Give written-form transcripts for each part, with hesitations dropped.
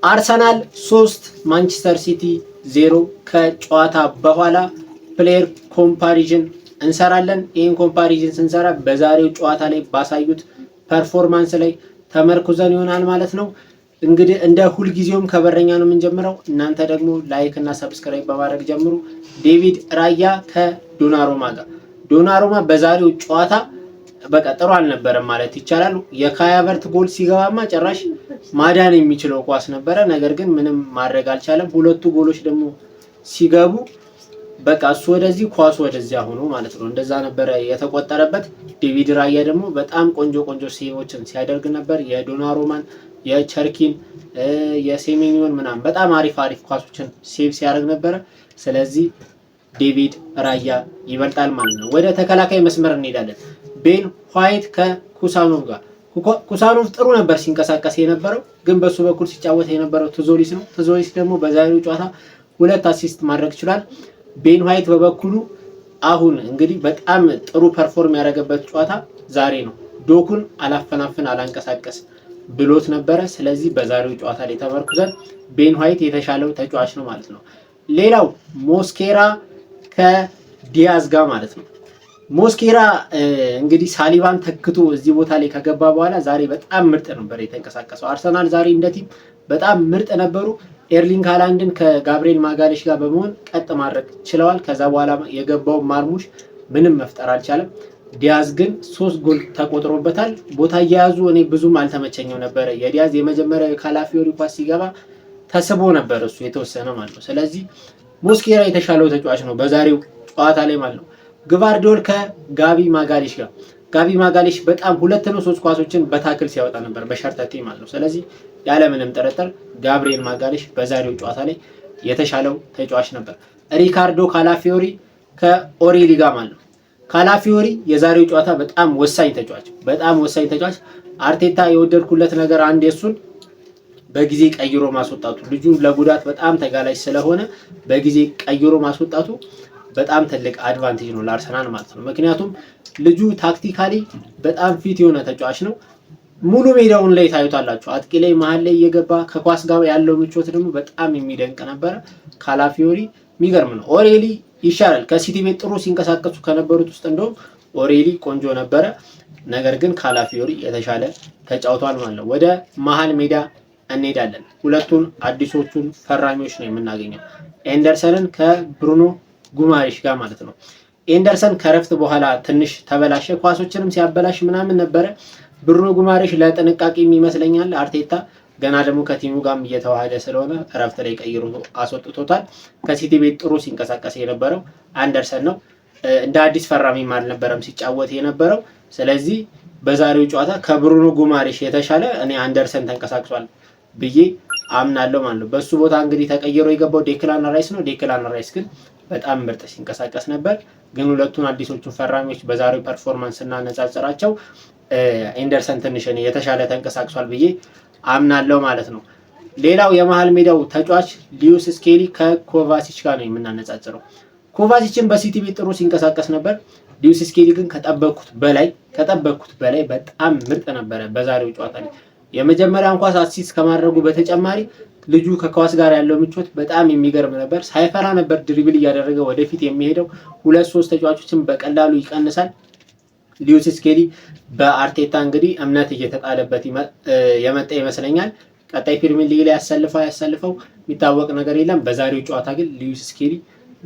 አርሰናል 3 ማንቸስተር ሲቲ 0 ከጨዋታ በኋላ ፕሌየር ኮምፓሪዥን እንሰራለን። ይህን ኮምፓሪዥን ስንሰራ በዛሬው ጨዋታ ላይ ባሳዩት ፐርፎርማንስ ላይ ተመርኩዘን ይሆናል ማለት ነው። እንግዲህ እንደ ሁልጊዜውም ከበረኛ ነው የምንጀምረው። እናንተ ደግሞ ላይክ እና ሰብስክራይብ በማድረግ ጀምሩ። ዴቪድ ራያ ከዶናሩማ ጋር ዶናሩማ በዛሬው ጨዋታ በቃ ጥሩ አልነበረም ማለት ይቻላል። የካይ ሃቨርትዝ ጎል ሲገባማ ጭራሽ ማዳን የሚችለው ኳስ ነበረ፣ ነገር ግን ምንም ማድረግ አልቻለም። ሁለቱ ጎሎች ደግሞ ሲገቡ በቃ እሱ ወደዚህ ኳሱ ወደዚያ ሆኖ ማለት ነው። እንደዛ ነበረ የተቆጠረበት። ዴቪድ ራያ ደግሞ በጣም ቆንጆ ሴቮችን ሲያደርግ ነበር። የዶናሩማን፣ የቸርኪን፣ የሴሜኒዮን ምናምን በጣም አሪፍ ኳሶችን ሴቭ ሲያደርግ ነበረ። ስለዚህ ዴቪድ ራያ ይበልጣል ማለት ነው። ወደ ተከላካይ መስመር እንሄዳለን። ቤን ዋይት ከኩሳኖቭ ጋር ኩሳኖቭ ጥሩ ነበር ሲንቀሳቀስ የነበረው፣ ግን በሱ በኩል ሲጫወት የነበረው ትዞሊስ ነው። ትዞሊስ ደግሞ በዛሬው ጨዋታ 2 አሲስት ማድረግ ይችላል። ቤን ዋይት በበኩሉ አሁን እንግዲህ በጣም ጥሩ ፐርፎርም ያደረገበት ጨዋታ ዛሬ ነው። ዶኩን አላፈናፍን አላንቀሳቀስ ብሎት ነበረ። ስለዚህ በዛሬው ጨዋታ ላይ ተመርኩዘን ቤን ዋይት የተሻለው ተጫዋች ነው ማለት ነው። ሌላው ሞስኬራ ከዲያዝ ጋር ማለት ነው። ሞስኬራ እንግዲህ ሳሊባን ተክቶ እዚህ ቦታ ላይ ከገባ በኋላ ዛሬ በጣም ምርጥ ነበር የተንቀሳቀሰው። አርሰናል ዛሬ እንደ ቲም በጣም ምርጥ ነበሩ። ኤርሊንግ ሃላንድን ከጋብሪኤል ማጋሌሽ ጋር በመሆን ቀጥ ማድረግ ችለዋል። ከዛ በኋላ የገባው ማርሙሽ ምንም መፍጠር አልቻለም። ዲያዝ ግን 3 ጎል ተቆጥሮበታል። ቦታ እየያዙ እኔ ብዙም አልተመቸኘው ነበረ። የዲያዝ የመጀመሪያው የካላፊዮሪ ኳስ ሲገባ ተስቦ ነበር እሱ የተወሰነ ማለት ነው። ስለዚህ ሞስኬራ የተሻለው ተጫዋች ነው በዛሬው ጨዋታ ላይ ማለት ነው። ግቫርዲዮል ከጋቢ ማጋሌሽ ጋር ጋቢ ማጋሌሽ በጣም 2 ነው 3 ኳሶችን በታክል ሲያወጣ ነበር በሸርተቴ ማለት ነው። ስለዚህ ያለምንም ጥርጥር ጋብሪኤል ማጋሌሽ በዛሬው ጨዋታ ላይ የተሻለው ተጫዋች ነበር። ሪካርዶ ካላፊዮሪ ከኦሬሊ ጋር ማለት ነው። ካላፊዮሪ የዛሬው ጨዋታ በጣም ወሳኝ ተጫዋች አርቴታ የወደድኩለት ነገር አንድ የሱን በጊዜ ቀይሮ ማስወጣቱ፣ ልጁ ለጉዳት በጣም ተጋላጭ ስለሆነ በጊዜ ቀይሮ ማስወጣቱ በጣም ትልቅ አድቫንቴጅ ነው ለአርሰናል ማለት ነው። ምክንያቱም ልጁ ታክቲካሊ በጣም ፊት የሆነ ተጫዋች ነው። ሙሉ ሜዳውን ላይ ታዩታላችሁ። አጥቂ ላይ መሀል ላይ እየገባ ከኳስ ጋር ያለው ምቾት ደግሞ በጣም የሚደንቅ ነበረ። ካላፊዮሪ የሚገርም ነው። ኦሬሊ ይሻላል። ከሲቲ ቤት ጥሩ ሲንቀሳቀሱ ከነበሩት ውስጥ እንደውም ኦሬሊ ቆንጆ ነበረ። ነገር ግን ካላፊዮሪ የተሻለ ተጫውቷል ማለት ነው። ወደ መሀል ሜዳ እንሄዳለን። ሁለቱን አዲሶቹን ፈራሚዎች ነው የምናገኘው። ኤንደርሰንን ከብሩኖ ጉማሬሽ ጋር ማለት ነው። ኤንደርሰን ከረፍት በኋላ ትንሽ ተበላሸ። ኳሶችንም ሲያበላሽ ምናምን ነበረ። ብሩኖ ጉማሬሽ ለጥንቃቄ ይመስለኛል አርቴታ ገና ደግሞ ከቲሙ ጋርም እየተዋሃደ ስለሆነ ረፍት ላይ ቀይሮ አስወጥቶታል። ከሲቲ ቤት ጥሩ ሲንቀሳቀስ የነበረው አንደርሰን ነው። እንደ አዲስ ፈራሚም አልነበረም ሲጫወት የነበረው። ስለዚህ በዛሬው ጨዋታ ከብሩኖ ጉማሬሽ የተሻለ እኔ አንደርሰን ተንቀሳቅሷል ብዬ አምናለሁ ማለት ነው። በሱ ቦታ እንግዲህ ተቀይሮ የገባው ዴክላን ራይስ ነው። ዴክላን ራይስ ግን በጣም ምርጥ ሲንቀሳቀስ ነበር። ግን ሁለቱን አዲሶቹን ፈራሚዎች በዛሬው ፐርፎርማንስ እናነጻጽራቸው ኤንደርሰን ትንሽ የተሻለ ተንቀሳቅሷል ብዬ አምናለሁ ማለት ነው። ሌላው የመሃል ሜዳው ተጫዋች ሊዩስ ስኬሊ ከኮቫሲች ጋር ነው የምናነጻጽረው። ኮቫሲችን በሲቲ ቤት ጥሩ ሲንቀሳቀስ ነበር። ሊዩስ ስኬሊ ግን ከጠበቅኩት በላይ በጣም ምርጥ ነበረ በዛሬው ጨዋታ ላይ። የመጀመሪያውን ኳስ አሲስት ከማድረጉ በተጨማሪ ልጁ ከኳስ ጋር ያለው ምቾት በጣም የሚገርም ነበር። ሳይፈራ ነበር ድሪብል እያደረገ ወደፊት የሚሄደው። 2-3 ተጫዋቾችን በቀላሉ ይቀንሳል። ሊዩስ ስኬሊ በአርቴታ እንግዲህ እምነት እየተጣለበት የመጣ ይመስለኛል። ቀጣይ ፕሪሚየር ሊግ ላይ ያሰልፈው የሚታወቅ ነገር የለም። በዛሬው ጨዋታ ግን ሊዩስ ስኬሊ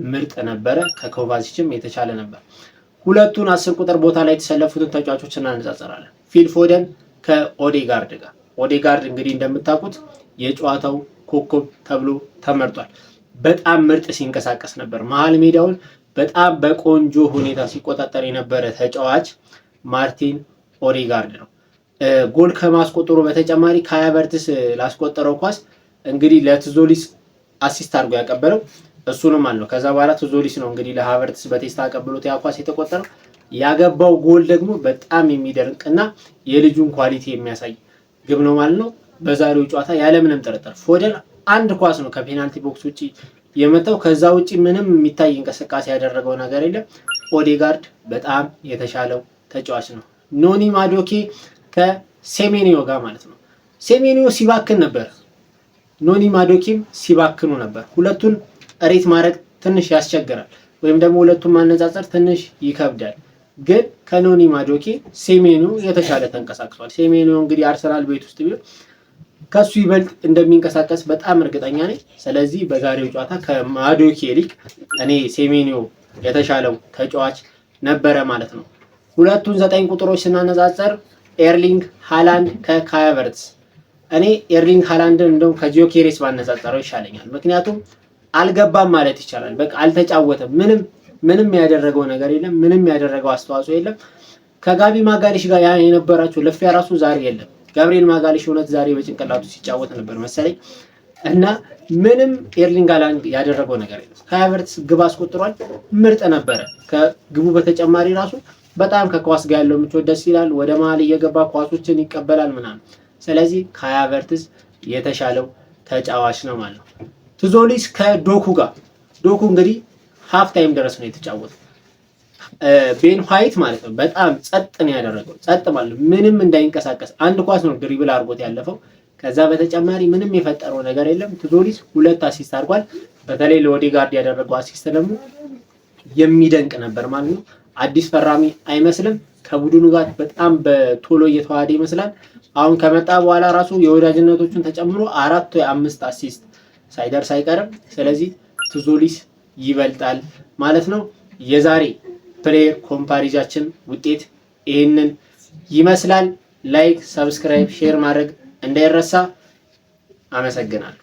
ምርጥ ነበረ፣ ከኮቫሲችም የተሻለ ነበር። ሁለቱን 10 ቁጥር ቦታ ላይ የተሰለፉትን ተጫዋቾች እናነጻጽራለን። ፊል ፎደን ከኦዴጋርድ ጋር። ኦዴጋርድ እንግዲህ እንደምታውቁት የጨዋታው ኮከብ ተብሎ ተመርጧል። በጣም ምርጥ ሲንቀሳቀስ ነበር። መሀል ሜዳውን በጣም በቆንጆ ሁኔታ ሲቆጣጠር የነበረ ተጫዋች ማርቲን ኦዴጋርድ ነው። ጎል ከማስቆጠሩ በተጨማሪ ካይ ሃቨርትዝ ላስቆጠረው ኳስ እንግዲህ ለትዞሊስ አሲስት አድርጎ ያቀበለው እሱንም አለው። ከዛ በኋላ ትዞሊስ ነው እንግዲህ ለሃቨርትዝ በቴስታ አቀብሎት ያ ኳስ የተቆጠረው። ያገባው ጎል ደግሞ በጣም የሚደንቅና የልጁን ኳሊቲ የሚያሳይ ግብ ነው ማለት ነው። በዛሬው ጨዋታ ያለምንም ጥርጥር ፎደን አንድ ኳስ ነው ከፔናልቲ ቦክስ ውጪ የመጣው። ከዛ ውጪ ምንም የሚታይ እንቅስቃሴ ያደረገው ነገር የለም። ኦዴጋርድ በጣም የተሻለው ተጫዋች ነው። ኖኒ ማዶኬ ከሴሜኒዮ ጋር ማለት ነው። ሴሜኒዮ ሲባክን ነበር ኖኒ ማዶኪም ሲባክኑ ነበር። ሁለቱን ሬት ማድረግ ትንሽ ያስቸግራል፣ ወይም ደግሞ ሁለቱን ማነጻጸር ትንሽ ይከብዳል። ግን ከኖኒ ማዶኪ ሴሜኒዮ የተሻለ ተንቀሳቅሷል። ሴሜኒዮ እንግዲህ አርሰናል ቤት ውስጥ ቢሆን ከሱ ይበልጥ እንደሚንቀሳቀስ በጣም እርግጠኛ ነኝ። ስለዚህ በዛሬው ጨዋታ ከማዶኪ ይልቅ እኔ ሴሜኒዮ የተሻለው ተጫዋች ነበረ ማለት ነው። ሁለቱን 9 ቁጥሮች ስናነጻጸር ኤርሊንግ ሃላንድ ከካይ ሃቨርትዝ፣ እኔ ኤርሊንግ ሃላንድን እንደውም ከጂዮኬሬስ ባነጻጸረው ይሻለኛል። ምክንያቱም አልገባም ማለት ይቻላል። በቃ አልተጫወተም። ምንም ያደረገው ነገር የለም። ምንም ያደረገው አስተዋጽኦ የለም። ከጋቢ ማጋሊሽ ጋር የነበራቸው ልፊያ ራሱ ዛሬ የለም። ጋብሪኤል ማጋሊሽ እውነት ዛሬ በጭንቅላቱ ሲጫወት ነበር መሰለኝ እና ምንም ኤርሊንግ ሃላንድ ያደረገው ነገር የለም። ካይ ሃቨርትዝ ግብ አስቆጥሯል። ምርጥ ነበረ። ከግቡ በተጨማሪ ራሱ በጣም ከኳስ ጋር ያለው ምቾት ደስ ይላል። ወደ መሀል እየገባ ኳሶችን ይቀበላል ምናምን። ስለዚህ ካይ ሃቨርትዝ የተሻለው ተጫዋች ነው ማለት ነው። ቱዞሊስ ከዶኩ ጋር ዶኩ እንግዲህ ሃፍ ታይም ድረስ ነው የተጫወተው። ቤን ዋይት ማለት ነው በጣም ጸጥ ነው ያደረገው። ጸጥ ማለት ምንም እንዳይንቀሳቀስ አንድ ኳስ ነው ድሪብል አድርጎት ያለፈው። ከዛ በተጨማሪ ምንም የፈጠረው ነገር የለም። ቱዞሊስ 2 አሲስት አድርጓል። በተለይ ለኦዴጋርድ ያደረገው አሲስት ደግሞ የሚደንቅ ነበር ማለት ነው። አዲስ ፈራሚ አይመስልም። ከቡድኑ ጋር በጣም በቶሎ እየተዋሃደ ይመስላል። አሁን ከመጣ በኋላ ራሱ የወዳጅነቶቹን ተጨምሮ 4 ወይ 5 አሲስት ሳይደርስ አይቀርም። ስለዚህ ቱዞሊስ ይበልጣል ማለት ነው። የዛሬ ፕሌየር ኮምፓሪዛችን ውጤት ይህንን ይመስላል። ላይክ፣ ሰብስክራይብ፣ ሼር ማድረግ እንዳይረሳ። አመሰግናለሁ።